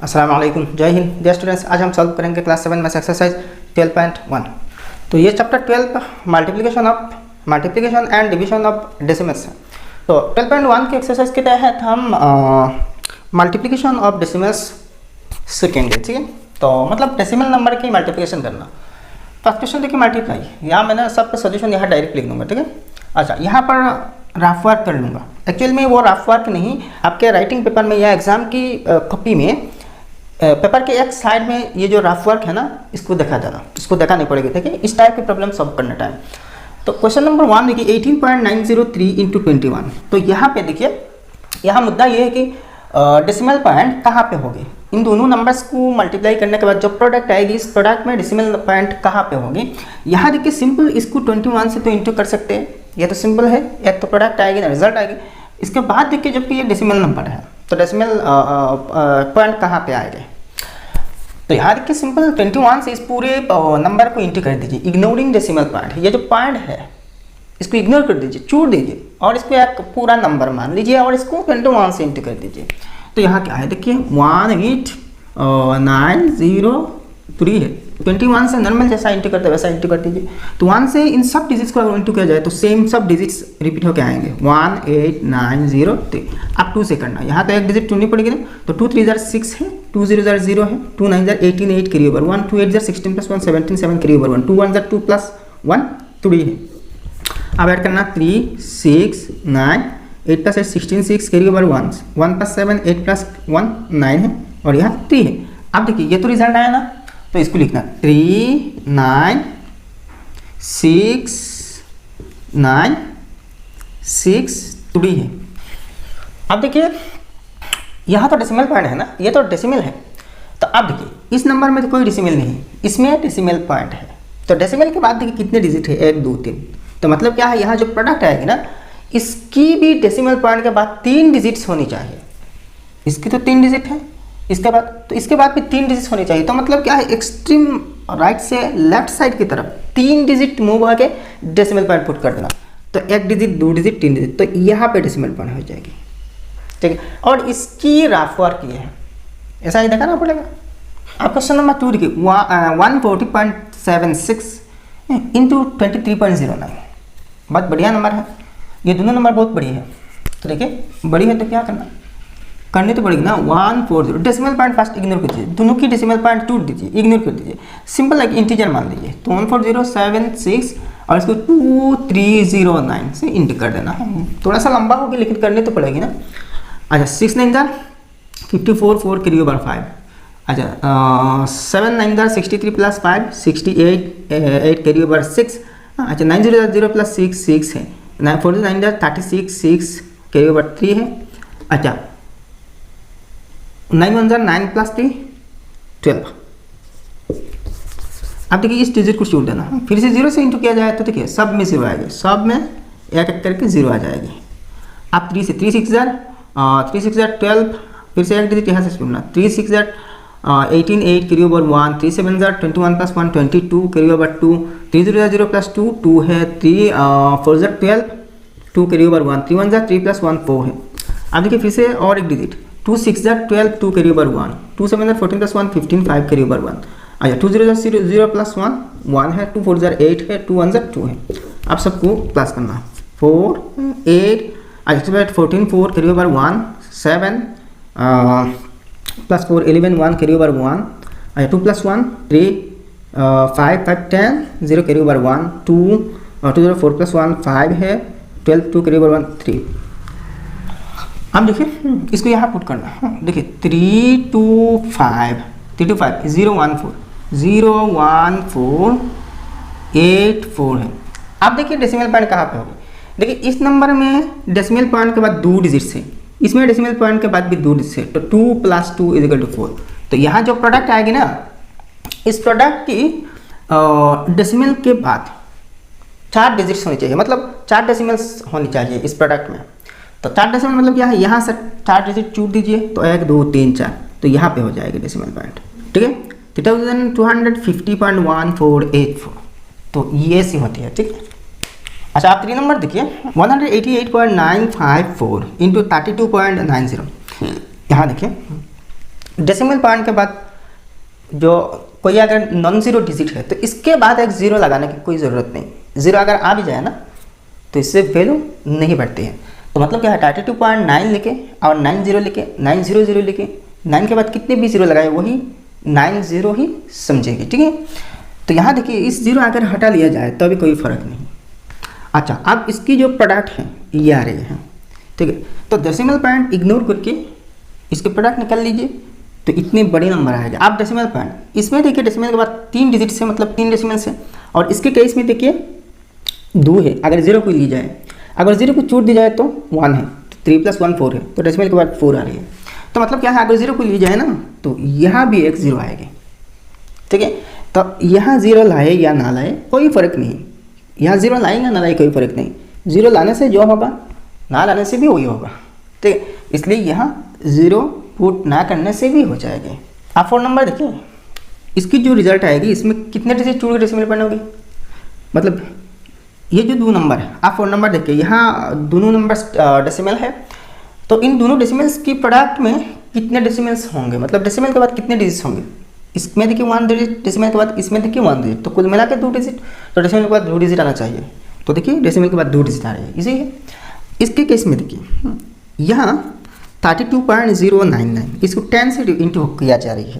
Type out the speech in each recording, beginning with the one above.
अस्सलाम वालेकुम, जय हिंद। डियर स्टूडेंट्स, आज हम सॉल्व करेंगे क्लास 7 मैथ्स एक्सरसाइज 12.1। तो ये chapter 12 multiplication and division of decimals है। तो 12.1 के एक्सरसाइज के तहत हम मल्टीप्लिकेशन ऑफ डेसिमल्स सीखेंगे, ठीक है। तो मतलब डेसिमल नंबर की मल्टीप्लिकेशन करना। फर्स्ट क्वेश्चन देखिए, मल्टीप्लाई। यहाँ मैंने सबका सोल्यूशन यहाँ डायरेक्ट लिख दूंगा, ठीक है। अच्छा, यहाँ पर रफ वर्क कर लूँगा। एक्चुअल में वो रफ वर्क नहीं, आपके राइटिंग पेपर में या एग्जाम की कॉपी में पेपर के एक साइड में ये जो रफ वर्क है ना, इसको दिखा देना, इसको देखा नहीं पड़ेगा, ठीक है। इस टाइप के प्रॉब्लम सॉल्व करने टाइम। तो क्वेश्चन नंबर 1 देखिए, 18.903 इंटू 21। तो यहाँ पे देखिए, यहाँ मुद्दा ये है कि डेसिमल पॉइंट कहाँ पे होगी। इन दोनों नंबर्स को मल्टीप्लाई करने के बाद जो प्रोडक्ट आएगी, इस प्रोडक्ट में डेसिमल पॉइंट कहाँ पे होगी। यहाँ देखिए सिंपल, इसको 21 से तो इंटू कर सकते हैं, ये तो सिंपल है। एक तो प्रोडक्ट आएगी ना, रिजल्ट आएगी। इसके बाद देखिए, जबकि ये डेसिमल नंबर है तो डेसिमल पॉइंट कहाँ पे आएगा। तो यहाँ देखिए सिंपल 21 से इस पूरे नंबर को इंटू कर दीजिए, इग्नोरिंग डेसिमल पॉइंट। ये जो पॉइंट है इसको इग्नोर कर दीजिए, छोड़ दीजिए, और इसको एक पूरा नंबर मान लीजिए और इसको 21 से इंटू कर दीजिए। तो यहाँ क्या है देखिए, 18903 है। 21 से नॉर्मल जैसा इंटू करते वैसा इंटू कर दीजिए। तो 1 से इन सब डिजिट्स को अगर इंटू किया जाए तो सेम सब डिजिट्स रिपीट होकर आएंगे, 18903। अब 2 से करना, यहाँ तो एक डिजिट चुननी पड़ेगी ना। तो 2 3 6 है, 2 0 0 है, 2 9 18 8 कैरी ओवर 1, 2 8 16 + 1 17 7 कैरी ओवर 1, 2 1 2 + 1 3 है। अब ऐड करना 3 6 9, 8 + 8 16 6 कैरी ओवर 1, 1 + 7 8 + 1 9 है, और यहाँ 3 है। अब देखिए ये तो रिजल्ट आया ना, तो इसको लिखना 3 9 6 9 6 3 है। अब देखिए यहाँ तो डेसिमल पॉइंट है ना, ये तो डेसिमल है। तो अब देखिए इस नंबर में तो कोई डेसिमल नहीं, इसमें डेसिमल पॉइंट है। तो डेसिमल के बाद देखिए कितने डिजिट है, 1 2 3। तो मतलब क्या है, यहाँ जो प्रोडक्ट आएगी ना, इसकी भी डेसिमल पॉइंट के बाद 3 डिजिट्स होनी चाहिए। इसकी तो 3 डिजिट है, इसके बाद तो इसके बाद भी 3 डिजिट होनी चाहिए। तो मतलब क्या है, एक्सट्रीम राइट से लेफ्ट साइड की तरफ 3 डिजिट मूव होकर डेसिमल पॉइंट पुट कर देना। तो 1 डिजिट 2 डिजिट 3 डिजिट, तो यहाँ पे डेसिमल पॉइंट हो जाएगी, ठीक है। और इसकी रफ वर्क ये है, ऐसा ही दिखाना पड़ेगा। अब क्वेश्चन नंबर 2 देखिए, 140.76 इंटू 23.09। बहुत बढ़िया नंबर है, ये दोनों नंबर बहुत बड़ी है। तो देखिए बड़ी है तो क्या करनी तो पड़ेगी ना, 140। डेसिमल पॉइंट फर्स्ट इग्नोर कर दीजिए, दोनों की डेसिमल पॉइंट टूट दीजिए, इग्नोर कर दीजिए। सिंपल लाइक इंटीजर मान लीजिए। तो 14076 और इसको 2309 से इंटू कर देना। थोड़ा सा लंबा होगी लेकिन करनी तो पड़ेगी ना। अच्छा, 6 9 54 4 कैरी ओवर 5। अच्छा, 7 9 63 + 5 68 8 कैरी ओवर 6। अच्छा, 9 0 0 + 6 6 है, 4 9 36 6 कैरी ओवर 3 है। अच्छा, 9 1 9 + 3 12। अब देखिए इस डिजिट को छोड़ देना, फिर से 0 से इंटू किया जाए तो देखिए सब में 0 आएगा, सब में एक एक करके 0 आ जाएगी। अब 3 से 3 6 12, फिर से एक डिजिट यहाँ से छोड़ना, 3 6 18 8 कैरी ओवर 1, 3 7 21 + 1 22 कैरी ओवर 2, 3 0 0 + 2 2 है, 3 4 12 2 कैरी ओवर 1, 3 1 3 + 1 4 है। अब देखिए फिर से और एक digit, 2 6 12 2 carry over 1, 2 7 14 + 1 15 5 carry over 1। अच्छा, 2 0 0 + 1 1 है, 2 4 8 है, 2 1 2 है। अब सबको प्लस करना, 4 8, अच्छा 14 4 कैरी ओवर 1, 7 + 4 11 1 कैरी ओवर 1। अच्छा, 2 + 1 3 5 5 10 0 कैरी ओवर 1, 2 0 4 + 1 5 है, 12 2 कैरी ओवर 1 3। अब देखिए इसको यहाँ पुट करना। देखिए 3 2 5 0 1 4 0 1 4 8 4 है। अब देखिए डेसिमल पॉइंट कहाँ पे होगी। देखिए इस नंबर में डेसिमल पॉइंट के बाद 2 डिजिट्स है, इसमें डेसिमल पॉइंट के बाद भी 2 डिजिट्स है। तो 2 + 2 = 4। तो यहाँ जो प्रोडक्ट आएगी ना, इस प्रोडक्ट की डेसिमल के बाद 4 डिजिट्स होनी चाहिए, मतलब 4 डेसिमल्स होनी चाहिए इस प्रोडक्ट में। तो 4 डेसिमल मतलब क्या है, यहाँ से 4 डिजिट छूट दीजिए तो 1 2 3 4, तो यहाँ पे हो जाएगी डेसिमल पॉइंट, ठीक है। 3250.1484। तो ये सी होती है, ठीक है। अच्छा, आप 3 नंबर देखिए, 188.954 इंटू 32.90। यहाँ देखिए डेसिमल पॉइंट के बाद जो कोई अगर नॉन ज़ीरो डिजिट है तो इसके बाद एक ज़ीरो लगाने की कोई ज़रूरत नहीं। ज़ीरो अगर आ भी जाए ना तो इससे वैल्यू नहीं बढ़ती है। तो मतलब क्या है, 32.9 लिखे और 90 लिखे, 900 लिखे, 9 के बाद कितने भी ज़ीरो लगाए वही 90 ही समझेगी, ठीक है। तो यहाँ देखिए इस ज़ीरो अगर हटा लिया जाए तो अभी कोई फ़र्क नहीं। अच्छा, अब इसकी जो प्रोडक्ट है ये आ रही है, ठीक है। तो डेसिमल पॉइंट इग्नोर करके इसके प्रोडक्ट निकाल लीजिए तो इतने बड़े नंबर आएगा। आप डेसिमल पॉइंट इसमें देखिए, डेसिमल के बाद 3 डिजिट से मतलब 3 डेसिमल से, और इसके केस में देखिए 2 है। अगर 0 को ली जाए, अगर 0 को छूट दी जाए तो 1 है, तो 3 + 1 4 है, तो डेसिमल के बाद 4 आ रही है। तो मतलब क्या है, अगर 0 को ली जाए ना तो यहाँ भी एक 0 आएगी, ठीक है। तो यहाँ 0 लाए या ना लाए कोई फ़र्क नहीं, यहाँ 0 लाएंगे ना लाए कोई फ़र्क नहीं। 0 लाने से जो होगा ना लाने से भी वही होगा, ठीक है। इसलिए यहाँ 0 पुट ना करने से भी हो जाएगी। आप 4 नंबर देखिए, इसकी जो रिजल्ट आएगी इसमें कितने डिजिट छूट के डेसिमल पॉइंट होगी, मतलब ये जो 2 नंबर है, आप 4 नंबर देखिए, यहाँ दोनों नंबर डेसिमल है। तो इन दोनों डेसिमल्स की प्रोडक्ट में कितने डेसिमल्स होंगे, मतलब डेसिमल के बाद कितने डिजिट्स होंगे। इसमें देखिए 1 डिजिट, डेसिमल के बाद इसमें देखिए 1 डिजिट, तो कुल मिला के 2 डिजिट। तो डेसिमल के बाद 2 डिजिट आना चाहिए, तो देखिए डेसिमल के बाद 2 डिजिट आ रहे हैं, इसी है। इसके केस में देखिए यहाँ 32.099 इसको 10 से इंटू किया जा रही है।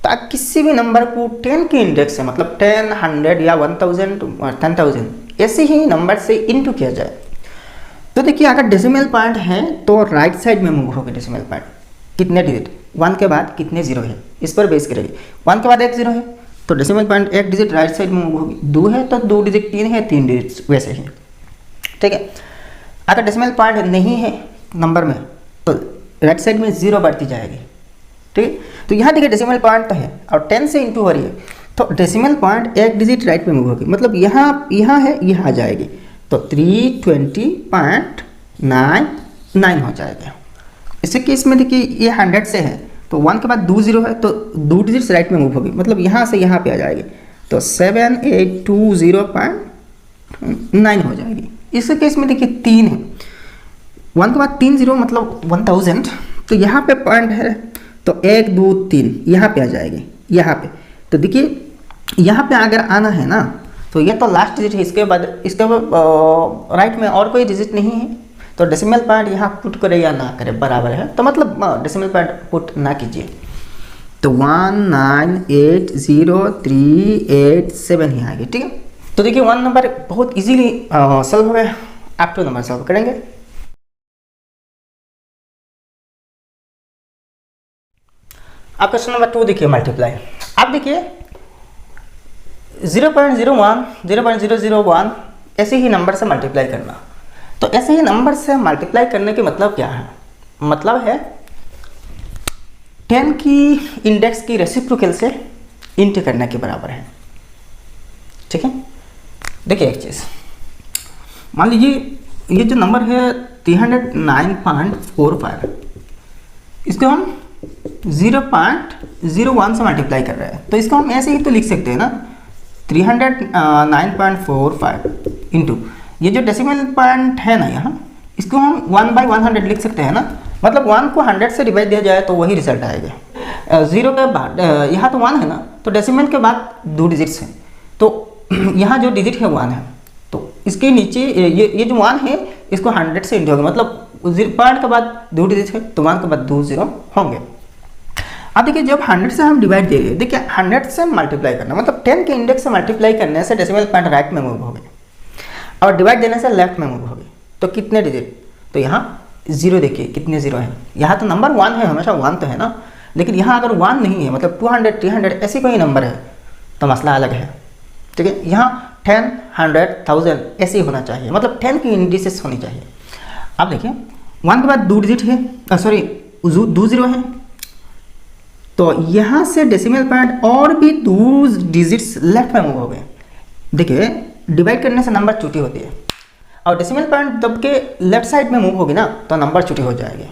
तो आप किसी भी नंबर को 10 के इंडेक्स से, मतलब 10, 100 या 1000, 10,000 ऐसे ही नंबर से इंटू किया जाए तो देखिए अगर डेसिमल पॉइंट है तो राइट साइड में मूव होगी डेसिमल पॉइंट। कितने डिजिट, 1 के बाद कितने 0 है इस पर बेस करेगी। 1 के बाद एक 0 है तो डेसिमल पॉइंट एक डिजिट राइट साइड में मूव होगी। 2 है तो 2 डिजिट, 3 है 3 डिजिट, वैसे ही, ठीक है। अगर डेसिमल पॉइंट नहीं है नंबर में तो राइट साइड में 0 बढ़ती जाएगी, ठीक है। तो यहाँ देखिए डेसिमल पॉइंट तो है और 10 से इंटू हो रही है, तो डेसिमल पॉइंट एक डिजिट राइट में मूव होगी, मतलब यहाँ है, यहाँ आ जाएगी, तो 320.99 हो जाएगा। इसी केस में देखिए ये 100 से है तो 1 के बाद 2 0 है तो 2 डिजिट्स राइट में मूव होगी, मतलब यहाँ से यहाँ पे आ जाएगी, तो 7820.9 हो जाएगी। इस केस में देखिए 3 है, 1 के बाद 3 0 मतलब 1000, तो यहाँ पे पॉइंट है तो 1 2 3 यहाँ पे आ जाएगी, यहाँ पे। तो देखिए यहाँ पे अगर आना है ना तो ये तो लास्ट डिजिट है, इसके बाद राइट में और कोई डिजिट नहीं है, तो डेसिमल पॉइंट यहाँ पुट करे या ना करे बराबर है, तो मतलब डेसिमल पॉइंट पुट ना कीजिए। तो 1980387 ही आएगी, ठीक है। तो देखिए 1 नंबर बहुत इजीली सॉल्व हो गया, आप 2 नंबर सॉल्व करेंगे। आप क्वेश्चन नंबर 2 देखिए, मल्टीप्लाई। आप देखिए 0.01, 0.001 ऐसे ही नंबर से मल्टीप्लाई करना। तो ऐसे ही नंबर से मल्टीप्लाई करने के मतलब क्या है, मतलब है 10 की इंडेक्स की रेसिप्रोकल से इंटू करने के बराबर है, ठीक है। देखिए एक चीज़, मान लीजिए ये जो नंबर है 309.45, इसको हम 0.01 से मल्टीप्लाई कर रहे हैं, तो इसको हम ऐसे ही तो लिख सकते हैं ना, 309.45 इंटू ये जो डेसिमल पॉइंट है ना यहाँ, इसको हम 1/100 लिख सकते हैं ना, मतलब 1 को 100 से डिवाइड दिया जाए तो वही रिजल्ट आएगा। 0 के बाद यहाँ तो 1 है ना, तो डेसिमल के बाद 2 डिजिट्स हैं, तो यहाँ जो डिजिट है 1 है, तो इसके नीचे ये जो 1 है इसको 100 से इंटू होगा, मतलब पॉइंट के बाद 2 डिजिट है तो 1 के बाद 2 0 होंगे। अब देखिए जब 100 से हम डिवाइड दे रहे हैं, देखिए 100 से मल्टीप्लाई करना मतलब 10 के इंडेक्स से मल्टीप्लाई करने से डेसिमल पॉइंट राइट में मूव हो गए और डिवाइड देने से लेफ्ट में मूव हो गए, तो कितने डिजिट, तो यहाँ 0 देखिए कितने 0 है, यहाँ तो नंबर 1 है, हमेशा 1 तो है ना, लेकिन यहाँ अगर 1 नहीं है, मतलब 200 300 ऐसी कोई नंबर है तो मसला अलग है, ठीक है। यहाँ 10 100 1000 ऐसे ही होना चाहिए, मतलब 10 की इंडिसेस होनी चाहिए। अब देखिए 1 के बाद 2 डिजिट है, सॉरी 2 0 है, तो यहाँ से डेसिमल पॉइंट और भी 2 डिजिट्स लेफ्ट में मूव हो गए। देखिए डिवाइड करने से नंबर छोटी होती है और डेसिमल पॉइंट जब के लेफ्ट साइड में मूव होगी ना तो नंबर छोटी हो जाएगी,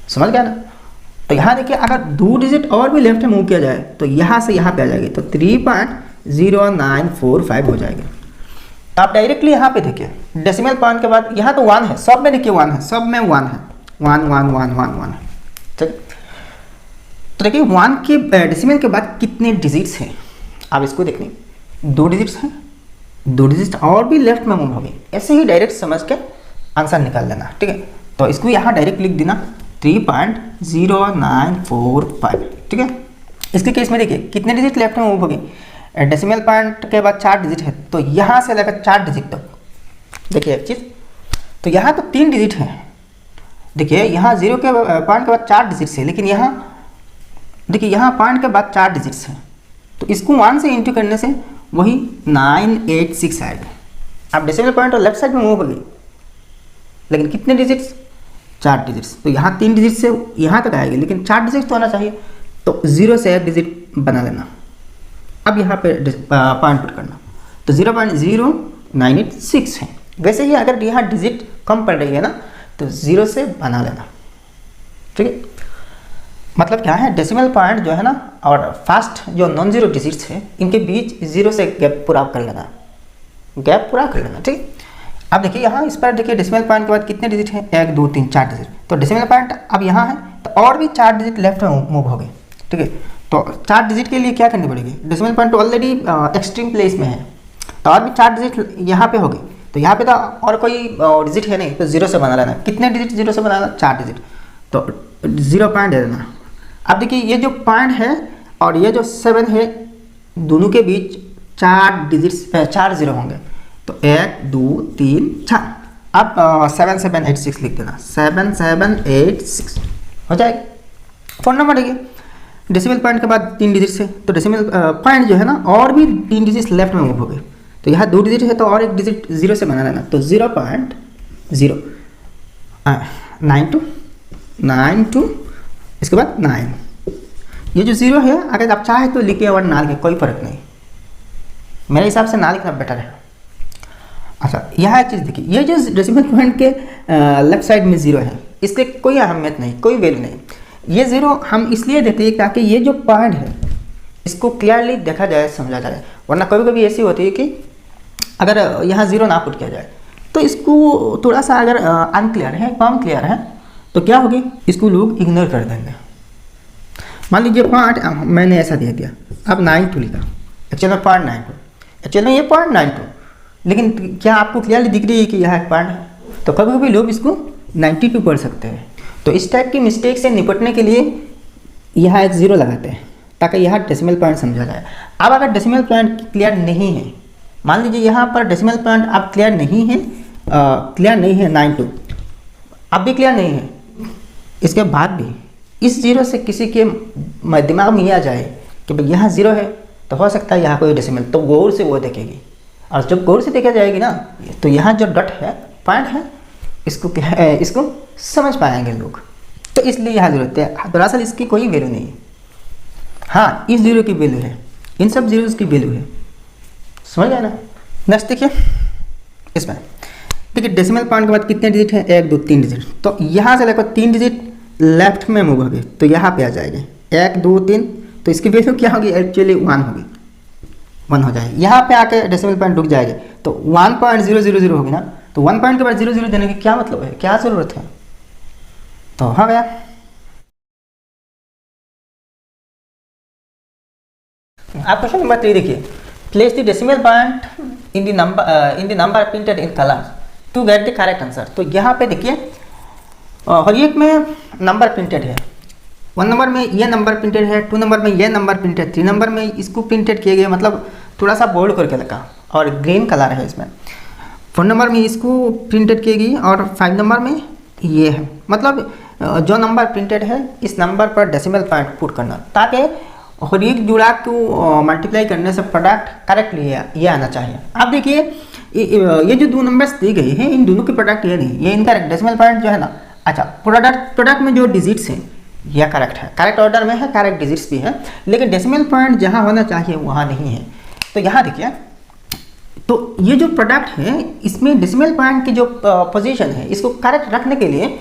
समझ गया ना। तो यहाँ देखिए अगर 2 डिजिट और भी लेफ्ट में मूव किया जाए तो यहाँ से यहाँ पे आ जाएगी, तो 3.0945 हो जाएगा। आप डायरेक्टली यहाँ पे देखिए डेसिमल पॉइंट के बाद यहाँ तो 1 है, सब में देखिए 1 है, सब में 1 है, 1 1 1 1 1 है, ठीक। तो देखिए 1 के डेसिमल के बाद कितने डिजिट्स हैं, आप इसको देख लें, 2 डिजिट्स हैं, 2 डिजिट और भी लेफ्ट में मूव हो गए। ऐसे ही डायरेक्ट समझ के आंसर निकाल लेना, ठीक है। तो इसको यहाँ डायरेक्ट लिख देना 3.0945, ठीक है। इसके केस में देखिए कितने डिजिट लेफ्ट में मूव हो गए, डेसिमल पॉइंट के बाद 4 डिजिट है, तो यहाँ से लेकर 4 डिजिट तक देखिए एक चीज़, तो यहाँ तो 3 डिजिट है, देखिए यहाँ 0 के पॉइंट के बाद 4 डिजिट्स है, लेकिन यहाँ देखिए यहाँ पॉइंट के बाद 4 डिजिट्स हैं, तो इसको 1 से इंटू करने से वही 986 आएगा। अब डेसिमल पॉइंट और लेफ्ट साइड में मूव हो गई, लेकिन कितने डिजिट्स, 4 डिजिट्स, तो यहाँ 3 डिजिट से यहाँ तक आएगी, लेकिन 4 डिजिट तो आना चाहिए, तो 0 से 1 डिजिट बना लेना। अब यहाँ पे पॉइंट पुट करना, तो 0.0986 है। वैसे ही अगर यहाँ डिजिट कम पड़ रही है ना, तो 0 से बना लेना, ठीक है। मतलब क्या है, डेसिमल पॉइंट जो है ना और फास्ट जो नॉन जीरो डिजिट्स है, इनके बीच 0 से गैप पूरा कर लेना, गैप पूरा कर लेना, ठीक। अब देखिए यहाँ इस पर देखिए डेसिमल पॉइंट के बाद कितने डिजिट हैं, 1 2 3 4 डिजिट, तो डेसिमल पॉइंट अब यहाँ है, तो और भी 4 डिजिट लेफ्ट में मूव हो गए, ठीक है। तो 4 डिजिट के लिए क्या करनी पड़ेगी, डेसिमल पॉइंट तो ऑलरेडी एक्सट्रीम प्लेस में है, तो और भी 4 डिजिट यहाँ पे हो गए, तो यहाँ पे तो और कोई डिजिट है नहीं, तो 0 से बना लेना। कितने डिजिट 0 से बनाना, 4 डिजिट, तो 0 पॉइंट दे देना। अब देखिए ये जो पॉइंट है और ये जो 7 है, दोनों के बीच 4 डिजिट्स 4 0 होंगे, तो 1 2 3 4, अब 7786 लिख देना, 7786 हो जाएगा। फ़ोन नंबर देखिए डेसिमल पॉइंट के बाद 3 डिजिट से, तो डेसिमल पॉइंट जो है ना और भी 3 डिजिट लेफ्ट में मूव हो गए, तो यहाँ 2 डिजिट है, तो और एक डिजिट 0 से बना लेना, तो 0.092 इसके बाद 9, ये जो 0 है अगर आप चाहे तो लिखे और ना लिखे कोई फ़र्क नहीं, मेरे हिसाब से ना लिखना बेटर है। अच्छा यहाँ एक चीज़ देखिए, ये जो डेसिमल पॉइंट के लेफ्ट साइड में 0 है, इसके कोई अहमियत नहीं, कोई वैल्यू नहीं। ये 0 हम इसलिए देते हैं ताकि ये जो पॉइंट है इसको क्लियरली देखा जाए, समझा जाए, वरना कभी कभी ऐसी होती है कि अगर यहाँ 0 ना पुट किया जाए तो इसको थोड़ा सा अगर अनक्लियर है, कम क्लियर है, तो क्या होगी, इसको लोग इग्नोर कर देंगे। मान लीजिए पॉइंट मैंने ऐसा दे दिया, अब 92 लिखा, एक्चुअल में 0.92, एक्चुअल में ये 0.92, लेकिन क्या आपको क्लियरली दिख रही है कि यह एक पॉइंट है, तो कभी कभी लोग इसको 92 पढ़ सकते हैं। तो इस टाइप की मिस्टेक से निपटने के लिए यहाँ एक 0 लगाते हैं ताकि यहाँ डेसिमल पॉइंट समझा जाए। अब अगर डेसिमल पॉइंट क्लियर नहीं है, मान लीजिए यहाँ पर डेसिमल पॉइंट अब क्लियर नहीं है, 92 अब भी क्लियर नहीं है, इसके बाद भी इस 0 से किसी के दिमाग में ये आ जाए कि भाई यहाँ 0 है, तो हो सकता है यहाँ कोई डेसिमल, तो गौर से वो देखेगी, और जब गौर से देखा जाएगी ना, तो यहाँ जो डॉट है, पॉइंट है, इसको क्या है, इसको समझ पाएंगे लोग, तो इसलिए यहाँ जरूरत है। दरअसल इसकी कोई वैल्यू नहीं है, हाँ इस 0 की वैल्यू है, इन सब 0 की वैल्यू है, समझ आया ना। नेक्स्ट देखिए इसमें, देखिए डेसिमल पॉइंट के बाद कितने डिजिट हैं, 1 2 3 डिजिट, तो यहाँ से लेकर 3 डिजिट लेफ्ट में मूव होगी, तो यहाँ पे आ जाएंगे 1 2 3, तो इसकी वैल्यू क्या होगी, एक्चुअली 1 होगी, 1 हो जाएगी। यहाँ पे आके डेसिमल पॉइंट रुक जाएगी, तो 1.000 होगी ना, तो 1 पॉइंट के बाद 0 0 देने की क्या मतलब है, क्या ज़रूरत है, तो हो गया। आप क्वेश्चन नंबर 3 देखिए, place the decimal point in the number printed in colour to get the correct answer. तो यहाँ पे देखिए हर एक में नंबर प्रिंटेड है, 1 नंबर में ये नंबर प्रिंटेड है, 2 नंबर में ये नंबर प्रिंटेड, 3 नंबर में इसको प्रिंटेड किए गए, मतलब थोड़ा सा बोल्ड करके लगा और ग्रीन कलर है इसमें, 4 नंबर में इसको प्रिंटेड किए गई और 5 नंबर में ये है। मतलब जो नंबर प्रिंटेड है इस नंबर पर डेसिमल पॉइंट पुट करना, ताकि हर एक जुड़ा को मल्टीप्लाई करने से प्रोडक्ट करेक्टली ये आना चाहिए। अब देखिए ये जो 2 नंबर्स दी गई हैं, इन दोनों के प्रोडक्ट ये नहीं, ये इनका डेसिमल पॉइंट जो है ना, अच्छा प्रोडक्ट में जो डिजिट्स हैं यह करेक्ट है, करेक्ट ऑर्डर में है, करेक्ट डिजिट्स भी है, लेकिन डेसिमल पॉइंट जहाँ होना चाहिए वहाँ नहीं है। तो यहाँ देखिए, तो ये जो प्रोडक्ट है इसमें डेसिमल पॉइंट की जो पोजीशन है, इसको करेक्ट रखने के लिए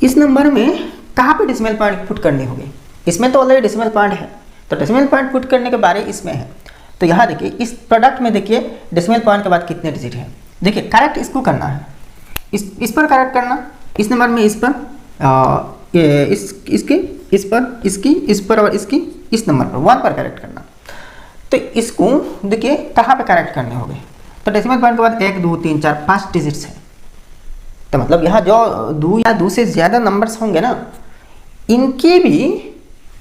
इस नंबर में कहाँ पे डेसिमल पॉइंट पुट करनी होगी, इसमें तो ऑलरेडी डेसिमल पॉइंट है, तो डेसिमल पॉइंट पुट करने के बारे इसमें है। तो यहाँ देखिए इस प्रोडक्ट में देखिए डेसिमल पॉइंट के बाद कितने डिजिट हैं, देखिए करेक्ट इसको करना है, इस पर करेक्ट करना, इस नंबर में इस पर इसके इस पर, इसकी, इस पर और इसकी इस नंबर पर 1 पर करेक्ट करना। तो इसको देखिए कहाँ पे करेक्ट करने होंगे, तो डेसिमल पॉइंट के बाद 1 2 3 4 5 डिजिट्स हैं, तो मतलब यहाँ जो 2 या 2 से ज़्यादा नंबर्स होंगे ना, इनके भी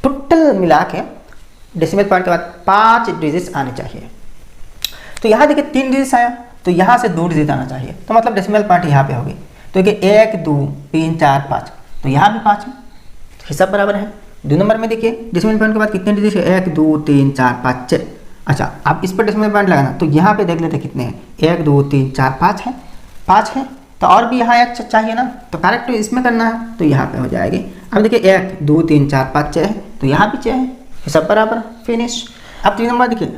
टोटल मिला के डेसिमल पॉइंट के बाद 5 डिजिट्स आने चाहिए। तो यहाँ देखिए 3 डिजिट्स आया, तो यहाँ से 2 डिजिट आना चाहिए, तो मतलब डेसिमल पॉइंट यहाँ पे होगी। तो देखिए 1 2 3 4 5, तो यहाँ भी 5 है, तो हिसाब बराबर है। 2 नंबर में देखिए डेसिमल पॉइंट के बाद कितने डिजिट है, 1 2 3 4 5 6। अच्छा, आप इस पर डेसिमल पॉइंट लगाना, तो यहाँ पे देख लेते कितने हैं, 1 2 3 4 5 है, 5 है, तो और भी यहाँ 1 चाहिए ना, तो करेक्ट इसमें करना है, तो यहाँ पे हो जाएगी। अब देखिए 1 2 3 4 5 6 है, तो यहाँ भी 6 है, हिसाब बराबर, फिनिश। अब 3 नंबर देखिए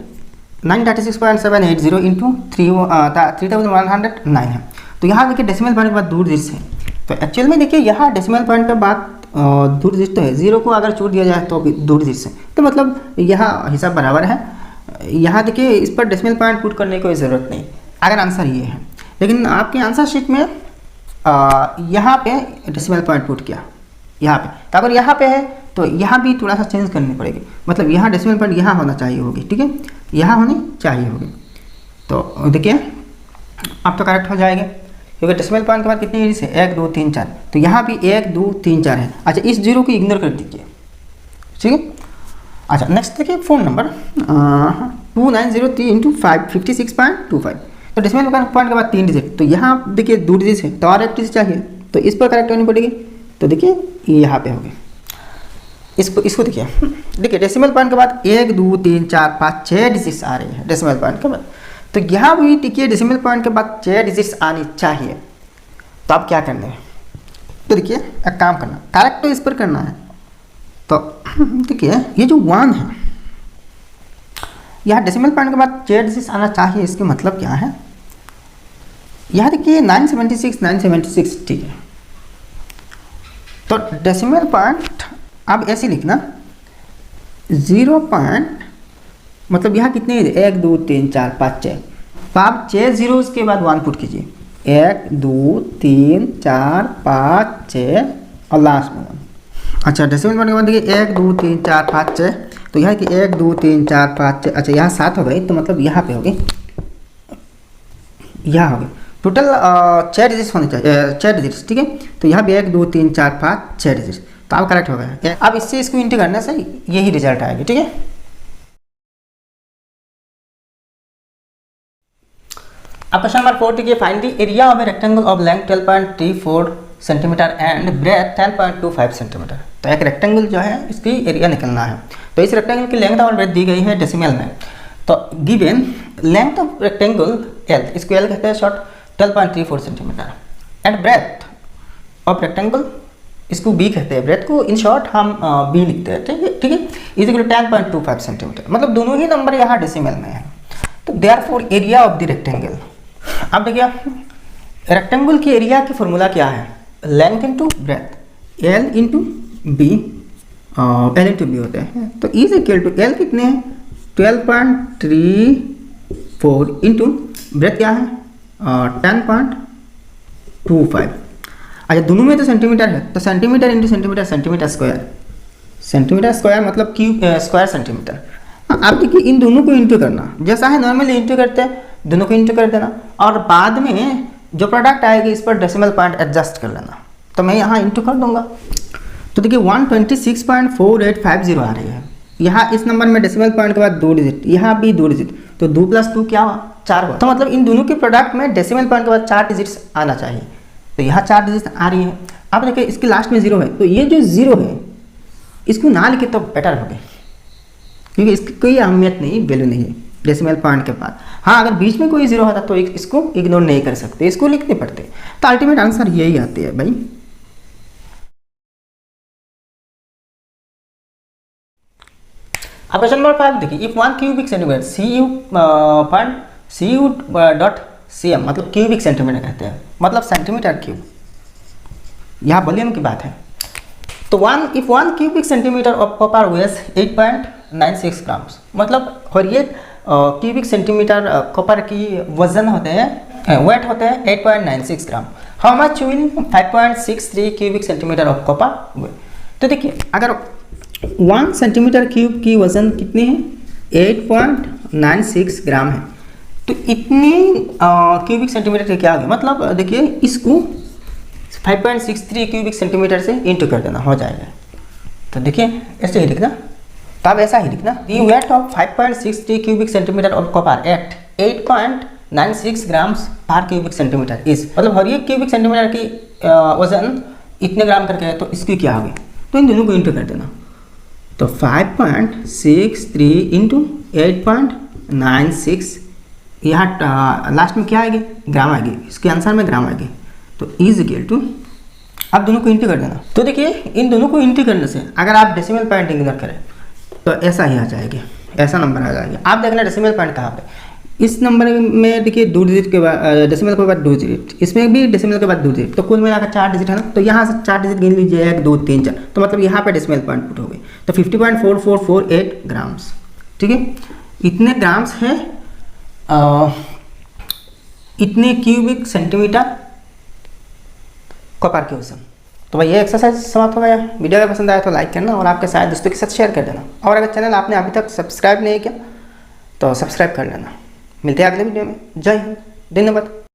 936.780 इंटू 3109 है, तो यहाँ देखिए डेसिमल पॉइंट के बाद 2 डिजिट्स है, तो एक्चुअल में देखिए यहाँ डेसिमल पॉइंट के बाद 2 डिजिट तो है, 0 को अगर छोड़ दिया जाए तो भी 2 डिजिट्स है, तो मतलब यहाँ हिसाब बराबर है। यहाँ देखिए इस पर डेसिमल पॉइंट पुट करने की कोई ज़रूरत नहीं अगर आंसर ये है, लेकिन आपके आंसर शीट में यहाँ पे डेसिमल पॉइंट पुट किया यहाँ पे, तो अगर यहाँ पे है तो यहाँ भी थोड़ा सा चेंज करनी पड़ेगी, मतलब यहाँ डेसिमल पॉइंट यहाँ होना चाहिए होगी, ठीक है, यहाँ होनी चाहिए होगी। तो देखिए अब तो करेक्ट हो जाएगा, क्योंकि डेसिमल पॉइंट के बाद कितनी डिजिट है, 1 2 3 4, तो यहाँ भी 1 2 3 4 है। अच्छा, इस 0 को इग्नोर कर दीजिए, ठीक है। अच्छा, नेक्स्ट देखिए फ़ोन नंबर 2903 इंटू 56.25, तो डेसिमल पॉइंट के बाद 3 डिजिट, तो यहाँ देखिए 2 डिजिट है, तो और 1 डिजिट चाहिए, तो इस पर करेक्ट होनी पड़ेगी। तो देखिए ये यहाँ पे होगी, इसको देखिए डेसिमल पॉइंट के बाद 1 2 3 4 5 6 डिजिट्स आ रही है डेसिमल पॉइंट के बाद, तो यहाँ भी देखिए डेसिमल पॉइंट के बाद 6 डिजिट्स आनी चाहिए। तो आप क्या करना है, तो देखिए एक काम करना, करेक्ट तो इस पर करना है। तो देखिए ये जो 1 है, यहाँ डेसिमल पॉइंट के बाद 6 डिजिट्स आना चाहिए, इसके मतलब क्या है, यहाँ देखिए 976 ठीक है, तो डेसिमल पॉइंट अब ऐसे लिखना 0 पॉइंट, मतलब यहाँ कितने 1 2 3 4 5 6, तो आप 6 जीरोस के बाद 1 पुट कीजिए, 1 2 3 4 5 6 और लास्ट में 1। अच्छा, डेसिमल पॉइंट के बाद देखिए 1 2 3 4 5 6, तो यहाँ कि 1 2 3 4 5 6, अच्छा यहाँ 7 हो गई, तो मतलब यहाँ पे होगी, यहाँ होगी टोटल 6 डिजिट्स होने चाहिए, 6 डिजिट्स, ठीक है। तो यहाँ भी 1 2 3 4 5 6 डिजिट्स, तो आप करेक्ट हो गए। अब इससे इसको इंटू करने से यही रिजल्ट आएगी, ठीक है। अब क्वेश्चन नंबर 4 देखिए, find the area of a rectangle of length 12.34 centimetre and breadth 10.25 centimetre. तो एक रेक्टेंगल जो है इसकी एरिया निकलना है, तो इस रेक्टेंगल की लेंथ और ब्रेथ दी गई है डेसिमल में। तो given length of rectangle L, इसको एल कहते हैं short, 12.34 centimetre, and breadth of rectangle इसको बी कहते हैं, ब्रेथ को इन शॉर्ट हम बी लिखते हैं, ठीक है, इज इक्वल टू 10.25 सेंटीमीटर, मतलब दोनों ही नंबर यहाँ डेसिमल में है। तो therefore area of the rectangle, अब देखिए रेक्टेंगल की एरिया की फॉर्मूला क्या है, length into breadth, L into B, L into B होते हैं, तो इज इक्वल टू एल कितने हैं 12.34 इंटू ब्रेथ क्या है 10.25। अच्छा, दोनों में तो सेंटीमीटर है, तो centimetre into centimetre, centimetre square मतलब क्यूब स्क्वायर सेंटीमीटर। आप देखिए इन दोनों को इंटू करना, जैसा है नॉर्मली इंटू करते हैं, दोनों को इंटू कर देना, और बाद में जो प्रोडक्ट आएगी इस पर डेसिमल पॉइंट एडजस्ट कर लेना। तो मैं यहाँ इंटू कर दूंगा, तो देखिए 126.4850 आ रही है। यहाँ इस नंबर में डेसिमल पॉइंट के बाद 2 डिजिट, यहाँ भी 2 डिजिट, तो 2 + 2 क्या हुआ 4 हुआ। तो मतलब इन दोनों के प्रोडक्ट में डेसिमल पॉइंट के बाद 4 डिजिट्स आना चाहिए, तो यहाँ 4 डिजिट आ रही है। अब देखिए इसके लास्ट में 0 है, तो ये जो 0 है इसको ना लिखे तो बेटर होगा, क्योंकि इसकी कोई अहमियत नहीं, वैल्यू नहीं है डेसिमल पॉइंट के बाद। हाँ, अगर बीच में कोई 0 होता तो इसको इग्नोर नहीं कर सकते, इसको लिखने पड़ते, तो अल्टीमेट आंसर यही आती है भाई। अब क्वेश्चन नंबर 5 देखिए, इफ 1 क्यूबिक सेंटीमीटर CU.CM, मतलब क्यूबिक सेंटीमीटर कहते हैं, मतलब सेंटीमीटर क्यूब, यहाँ वॉल्यूम की बात है। तो if 1 cubic centimetre of copper वेस 8.96 ग्राम्स, मतलब और ये क्यूबिक सेंटीमीटर कॉपर की वजन होते हैं, वेट होते हैं 8.96 gram. How much will 5.63 cubic centimetre of copper weight. तो देखिए अगर 1 सेंटीमीटर क्यूब की वज़न कितनी है? 8.96 ग्राम है। तो इतने क्यूबिक सेंटीमीटर से क्या आ गया, मतलब देखिए इसको 5.63 क्यूबिक सेंटीमीटर से इंटू कर देना, हो जाएगा। तो देखिए ऐसे ही लिखना, तो अब ऐसा ही लिखना, the weight of 5.63 cubic centimetre of copper at 8.96 grams per cubic centimetre is, मतलब हर एक क्यूबिक सेंटीमीटर की वजन इतने ग्राम करके है, तो इसकी क्या होगी, तो इन दोनों को इंटू कर देना। तो 5.63 इंटू 8.96, यहाँ लास्ट में क्या आएगी, ग्राम आएगी, इसके आंसर में ग्राम आएगी। तो इज इक्वल टू, आप दोनों को इंटू कर देना। तो देखिए इन दोनों को इंटू करने से अगर आप डेसिमल पॉइंट इग्नोर करें तो ऐसा ही आ जाएगी, ऐसा नंबर आ जाएगा। आप देखना डेसिमल पॉइंट कहाँ पे, इस नंबर में देखिए 2 डिजिट के बाद, डेसिमल के बाद 2 डिजिट, इसमें भी डेसिमल के बाद 2 डिजिट, तो कुल मिलाकर 4 डिजिट है ना। तो यहाँ से 4 डिजिट गिन लीजिए, 1 2 3 4, तो मतलब यहाँ पे डेसिमल पॉइंट पुट हो गए, तो 50.4448 ग्राम्स, ठीक है। इतने ग्राम्स है, इतने क्यूबिक सेंटीमीटर कॉपर के वजन। तो भाई ये एक्सरसाइज समाप्त हो गया। वीडियो अगर पसंद आया तो लाइक करना और आपके सारे दोस्तों के साथ शेयर कर देना, और अगर चैनल आपने अभी तक सब्सक्राइब नहीं किया तो सब्सक्राइब कर लेना। मिलते हैं अगले वीडियो में। जय हिंद, धन्यवाद।